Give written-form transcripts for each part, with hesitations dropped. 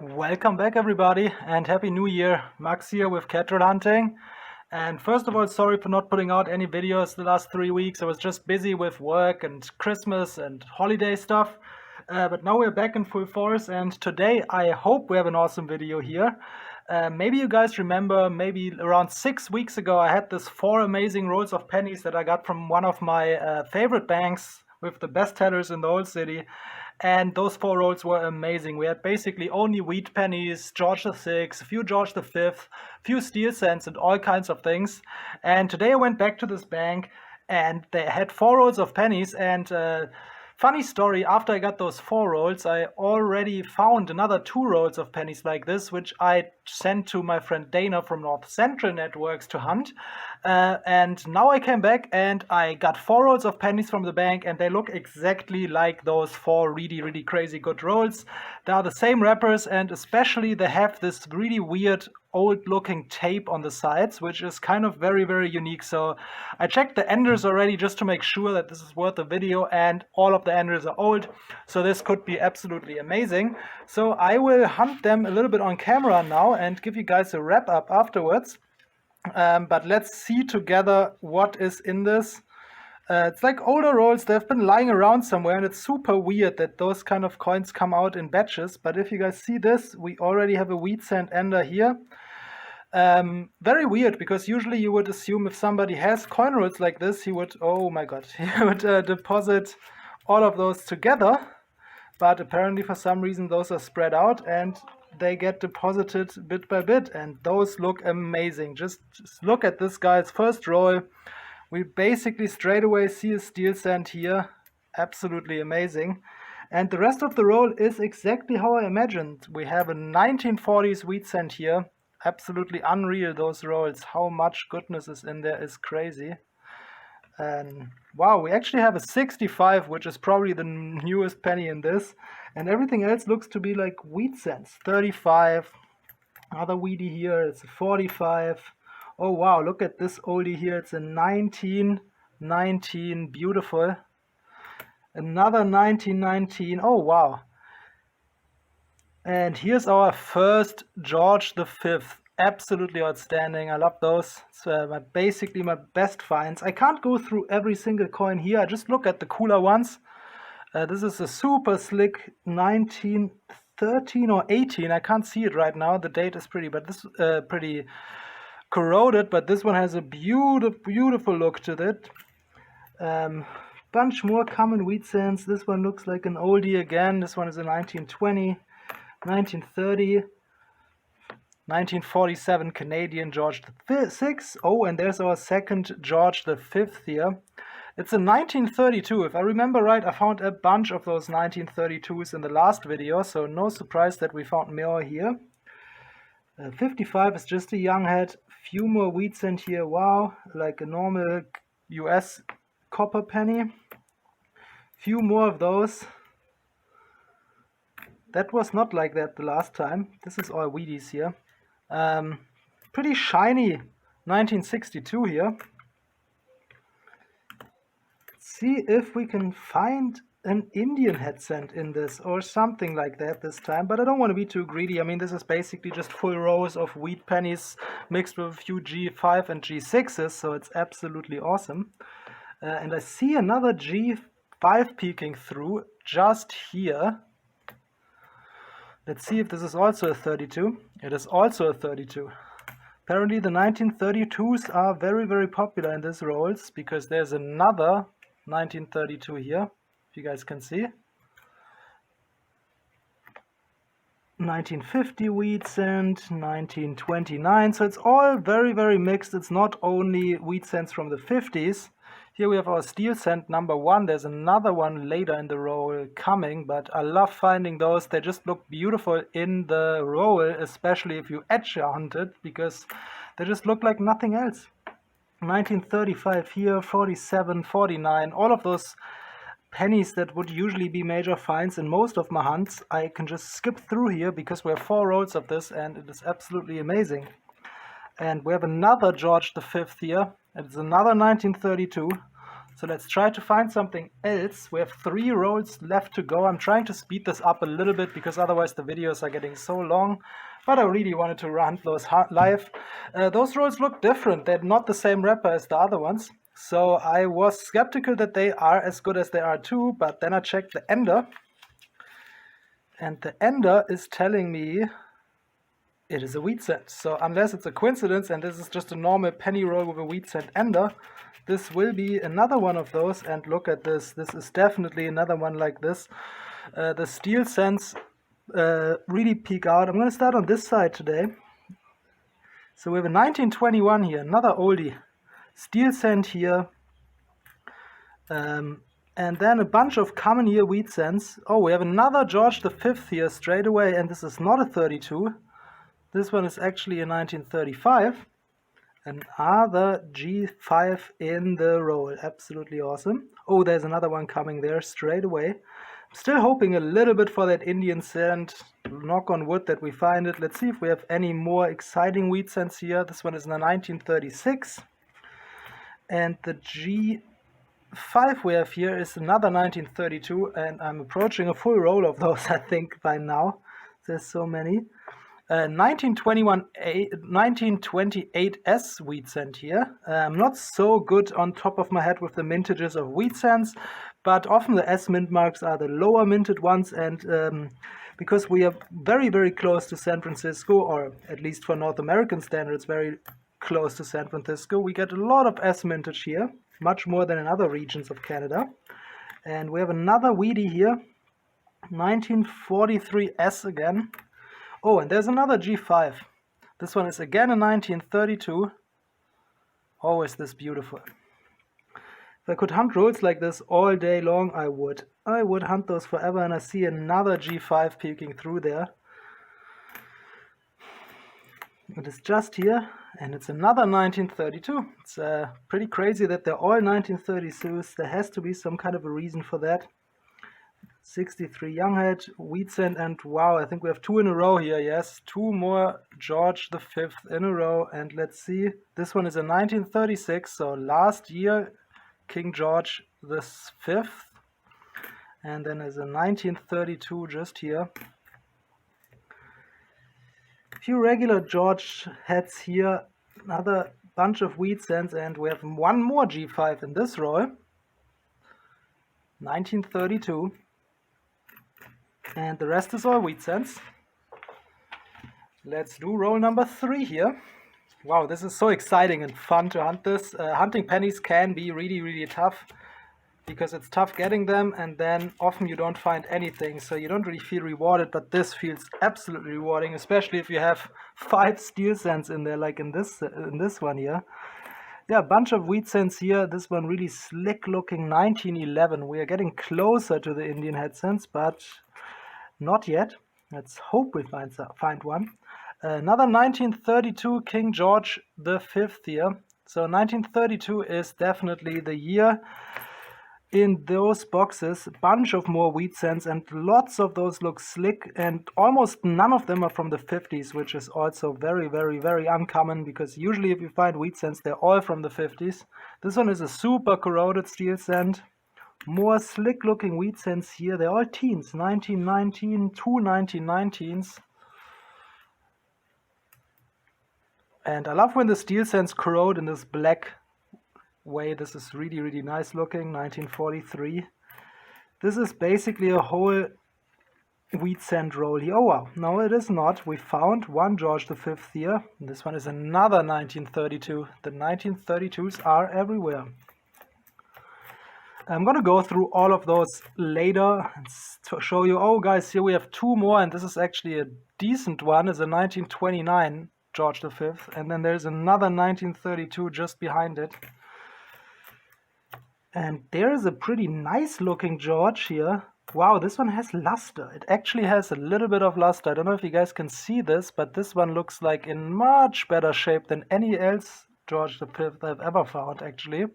Welcome back, everybody, and Happy New Year. Max here with Cattle Hunting. And first of all, sorry for not putting out any videos the last 3 weeks. I was just busy with work and Christmas and holiday stuff. But now we're back in full force, and today I hope we have an awesome video here. Maybe you guys remember, maybe around 6 weeks ago, I had this 4 amazing rolls of pennies that I got from one of my favorite banks with the best tellers in the whole city. And those 4 rolls were amazing. We had basically only wheat pennies, George VI, a few George V, a few steel cents, and all kinds of things. And today I went back to this bank, and they had 4 rolls of pennies. And funny story, after I got those 4 rolls, I already found another 2 rolls of pennies like this, which I sent to my friend Dana from North Central Networks to hunt. And now I came back and I got 4 rolls of pennies from the bank, and they look exactly like those 4 really crazy good rolls. They are the same wrappers, and especially they have this really weird old looking tape on the sides, which is kind of very unique. So I checked the enders already just to make sure that this is worth a video, and all of the enders are old, so this could be absolutely amazing. So I will hunt them a little bit on camera now and give you guys a wrap up afterwards. But let's see together what is in this. It's like older rolls, they've been lying around somewhere, and it's super weird that those kind of coins come out in batches. But if you guys see this, we already have a wheat cent ender here. Very weird, because usually you would assume if somebody has coin rolls like this, he would, oh my god, he would deposit all of those together. But apparently for some reason those are spread out and they get deposited bit by bit, and those look amazing. Just look at this guy's first roll. We basically straight away see a steel cent here. Absolutely amazing. And the rest of the roll is exactly how I imagined. We have a 1940s wheat cent here. Absolutely unreal, those rolls. How much goodness is in there is crazy. And wow, we actually have a 65, which is probably the newest penny in this. And everything else looks to be like wheat cents. 35, another wheatie here, it's a 45. Oh wow, look at this oldie here, it's a 1919, beautiful. Another 1919, oh wow. And here's our first George V. Absolutely outstanding. I love those. It's basically my best finds. I can't go through every single coin here. I just look at the cooler ones. This is a super slick 1913 or 18. I can't see it right now. The date is pretty corroded, but this one has a beautiful look to it. Bunch more common wheat cents. This one looks like an oldie again. This one is a 1920, 1930. 1947 Canadian George VI. Oh, and there's our second George V here. It's a 1932. If I remember right, I found a bunch of those 1932s in the last video, so no surprise that we found more here. 55 is just a young head. Few more wheat cent here. Wow, like a normal US copper penny. Few more of those. That was not like that the last time. This is all wheaties here. Pretty shiny 1962 here. Let's see if we can find an Indian head cent in this or something like that this time, but I don't want to be too greedy. I mean, this is basically just full rows of wheat pennies mixed with a few G5 and G6s, so it's absolutely awesome. And I see another G5 peeking through just here. Let's see if this is also a 32. It is also a 32. Apparently the 1932s are very popular in these rolls, because there's another 1932 here, if you guys can see. 1950 wheat cent, 1929, so it's all very mixed. It's not only wheat cents from the 50s. Here we have our steel cent number 1. There's another one later in the roll coming, but I love finding those. They just look beautiful in the roll, especially if you edge hunt it, because they just look like nothing else. 1935 here, 47, 49, all of those pennies that would usually be major finds in most of my hunts, I can just skip through here because we have 4 rolls of this, and it is absolutely amazing. And we have another George V here. It's another 1932. So let's try to find something else. We have 3 rolls left to go. I'm trying to speed this up a little bit because otherwise the videos are getting so long. But I really wanted to run those live. Those rolls look different. They're not the same wrapper as the other ones. So I was skeptical that they are as good as they are too. But then I checked the ender. And the ender is telling me it is a wheat cent. So unless it's a coincidence and this is just a normal penny roll with a wheat cent ender, this will be another one of those. And look at this. This is definitely another one like this. The steel cents really peek out. I'm going to start on this side today. So we have a 1921 here, another oldie. Steel cent here. And then a bunch of common year wheat cents. Oh, we have another George V here straight away. And this is not a 32. This one is actually a 1935. Another G5 in the roll. Absolutely awesome. Oh, there's another one coming there straight away. I'm still hoping a little bit for that Indian cent. Knock on wood that we find it. Let's see if we have any more exciting wheat cents here. This one is in the 1936. And the G5 we have here is another 1932. And I'm approaching a full roll of those, I think, by now. There's so many. 1928S wheat cent here. I'm not so good on top of my head with the mintages of wheat cents, but often the S mint marks are the lower minted ones, and because we are very, very close to San Francisco, or at least for North American standards, very close to San Francisco, we get a lot of S mintage here, much more than in other regions of Canada. And we have another wheatie here, 1943S again. Oh, and there's another G5. This one is again a 1932. Oh, is this beautiful. If I could hunt rolls like this all day long, I would. I would hunt those forever, and I see another G5 peeking through there. It is just here, and it's another 1932. It's pretty crazy that they're all 1932s. There has to be some kind of a reason for that. 63 Younghead, wheat cent, and wow, I think we have 2 in a row here. Yes, 2 more George V in a row. And let's see, this one is a 1936, so last year King George V. And then there's a 1932 just here. A few regular George heads here, another bunch of wheat cents, and we have 1 more G5 in this row. 1932. And the rest is all wheat cents. Let's do roll number 3 here. Wow, this is so exciting and fun to hunt this. Hunting pennies can be really, really tough because it's tough getting them, and then often you don't find anything, so you don't really feel rewarded, but this feels absolutely rewarding, especially if you have 5 steel cents in there, like in this one here. Yeah, a bunch of wheat cents here. This one really slick looking 1911. We are getting closer to the Indian head cents, but not yet. Let's hope we find one. Another 1932 King George V here. So 1932 is definitely the year. In those boxes, a bunch of more wheat cents, and lots of those look slick, and almost none of them are from the 50s, which is also very, very, very uncommon, because usually if you find wheat cents, they're all from the 50s. This one is a super corroded steel cent. More slick looking wheat cents here. They're all teens. 1919, 2 1919s. And I love when the steel cents corrode in this black way. This is really, really nice looking. 1943. This is basically a whole wheat cent roll here. Oh wow, no it is not. We found 1 George V here. This one is another 1932. The 1932s are everywhere. I'm going to go through all of those later to show you, oh guys, here we have 2 more, and this is actually a decent one. It's a 1929 George V, and then there's another 1932 just behind it. And there is a pretty nice looking George here. Wow, this one has luster. It actually has a little bit of luster. I don't know if you guys can see this, but this one looks like in much better shape than any else George V I've ever found, actually.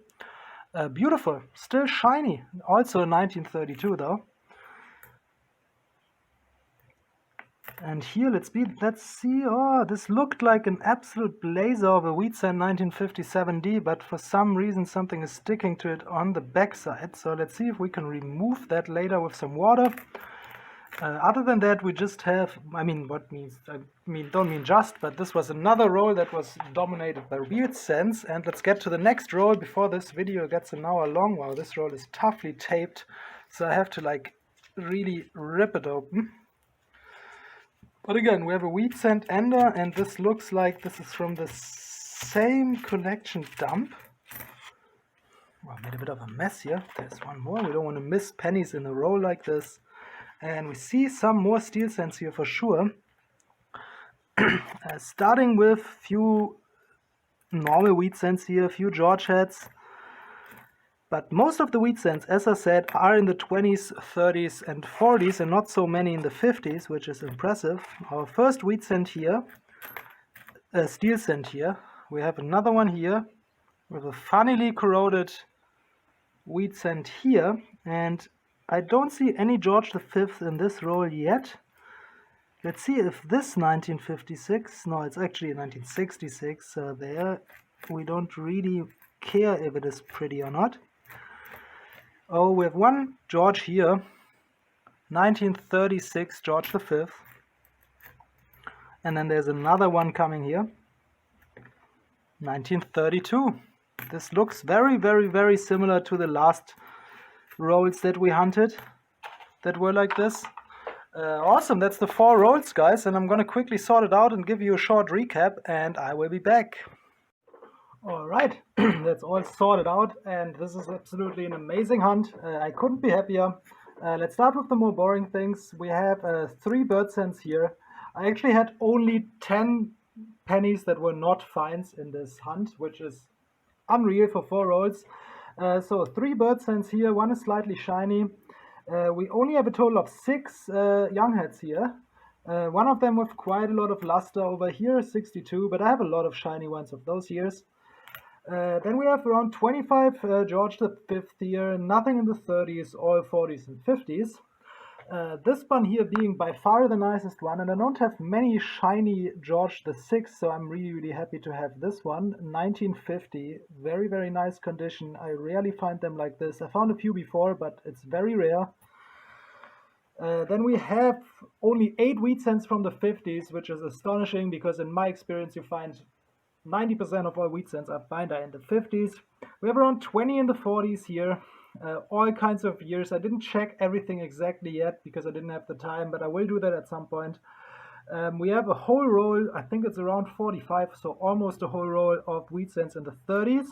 Beautiful, still shiny. Also a 1932 though. And here, let's see. Oh, this looked like an absolute blazer of a wheat cent 1957D, but for some reason something is sticking to it on the backside. So let's see if we can remove that later with some water. Other than that, we just have, don't mean just, but this was another roll that was dominated by wheat cents. And let's get to the next roll before this video gets an hour long. Wow, this roll is toughly taped, so I have to like really rip it open. But again, we have a wheat cent ender, and this looks like this is from the same collection dump. Well, I made a bit of a mess here. There's one more. We don't want to miss pennies in a row like this. And we see some more steel cents here for sure. Starting with few normal wheat cents here, a few George heads. But most of the wheat cents, as I said, are in the 20s, 30s, and 40s, and not so many in the 50s, which is impressive. Our first wheat cent here, steel cent here. We have another one here with a funnily corroded wheat cent here, and I don't see any George V in this roll yet. Let's see if this 1956, no, it's actually 1966, so there we don't really care if it is pretty or not. Oh, we have one George here, 1936 George V. And then there's another one coming here, 1932. This looks very, very, very similar to the last rolls that we hunted that were like this. Awesome, that's the 4 rolls, guys, and I'm going to quickly sort it out and give you a short recap, and I will be back. Alright, that's all sorted out, and this is absolutely an amazing hunt. I couldn't be happier. Let's start with the more boring things. We have 3 bird cents here. I actually had only 10 pennies that were not finds in this hunt, which is unreal for 4 rolls. So 3 bird cents here, one is slightly shiny. We only have a total of 6 young heads here. One of them with quite a lot of luster over here, 62, but I have a lot of shiny ones of those years. Then we have around 25 George V here, nothing in the 30s, all 40s and 50s. This one here being by far the nicest one, and I don't have many shiny George VI, so I'm really, really happy to have this one. 1950, very, very nice condition. I rarely find them like this. I found a few before, but it's very rare. Then we have only 8 wheat cents from the 50s, which is astonishing because in my experience you find 90% of all wheat cents I find are in the 50s. We have around 20 in the 40s here, all kinds of years. I didn't check everything exactly yet because I didn't have the time, but I will do that at some point. We have a whole roll, I think it's around 45, so almost a whole roll of wheat cents in the 30s.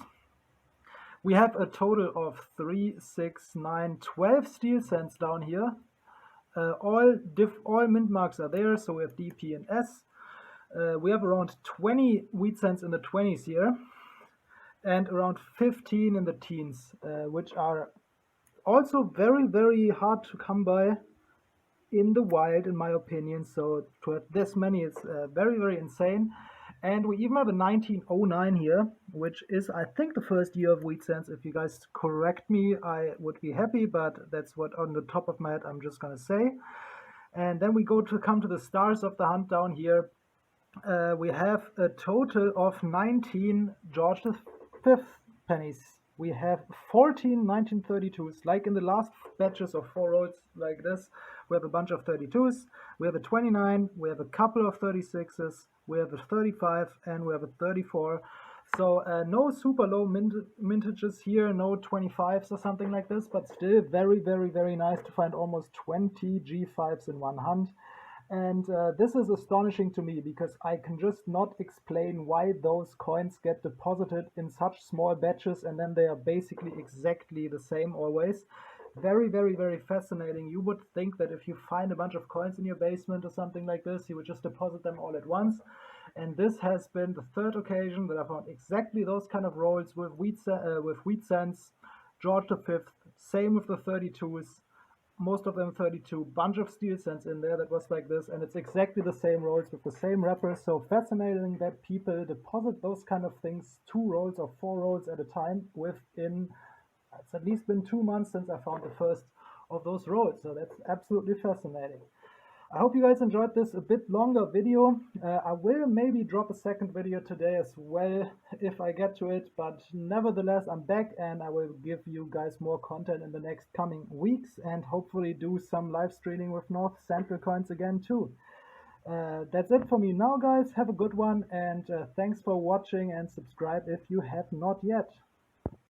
We have a total of 3, 6, 9, 12 steel cents down here. All mint marks are there, so we have D, P, and S. We have around 20 wheat cents in the 20s here, and around 15 in the teens, which are also very, very hard to come by in the wild, in my opinion. So to have this many is very, very insane. And we even have a 1909 here, which is, I think, the first year of wheat cents. If you guys correct me, I would be happy, but that's what on the top of my head I'm just going to say. And then we come to the stars of the hunt down here. We have a total of 19 George V pennies. We have 14 1932s, like in the last batches of 4 rolls like this. We have a bunch of 32s, we have a 29, we have a couple of 36s, we have a 35, and we have a 34. So no super low mintages here, no 25s or something like this, but still very, very, very nice to find almost 20 G5s in one hunt. And this is astonishing to me because I can just not explain why those coins get deposited in such small batches and then they are basically exactly the same always. Very, very, very fascinating. You would think that if you find a bunch of coins in your basement or something like this, you would just deposit them all at once. And this has been the 3rd occasion that I found exactly those kind of rolls with wheat cents, George V, same with the 32s. Most of them 32, bunch of steel cents in there that was like this, and it's exactly the same rolls with the same wrappers. So fascinating that people deposit those kind of things, 2 rolls or 4 rolls at a time within, it's at least been 2 months since I found the first of those rolls. So that's absolutely fascinating. I hope you guys enjoyed this a bit longer video. I will maybe drop a second video today as well if I get to it, but nevertheless, I'm back and I will give you guys more content in the next coming weeks and hopefully do some live streaming with North Central coins again too. That's it for me now, guys. Have a good one and thanks for watching and subscribe if you have not yet.